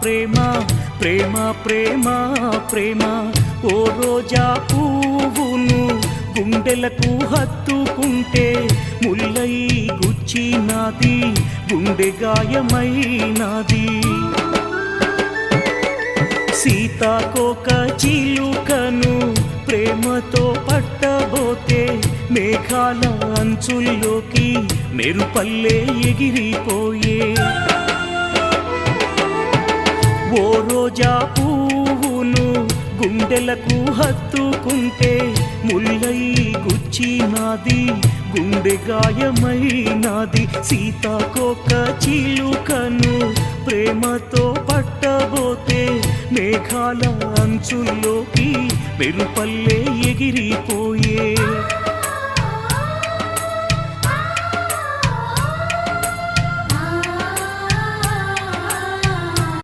ప్రేమ ప్రేమ ప్రేమ ప్రేమ ఓ రోజా పువ్వును గుండెలకు హత్తుకుంటే ముల్లై గుచ్చినాది గుండె గాయమైనాది సీతాకోక చిలుకను ప్రేమతో పట్టబోతే మేఘాల అంచుల్లోకి మెరుపల్లే ఎగిరిపోయే ఓ రోజా పువ్వును గుండెలకు హత్తుకుంటే ముల్లై గుచ్చినాది గుండె గాయమైనాది సీతాకోక చిలుకను ప్రేమతో పట్టబోతే మేఘాల అంచుల్లోకి మెరుపల్లే ఎగిరిపోయే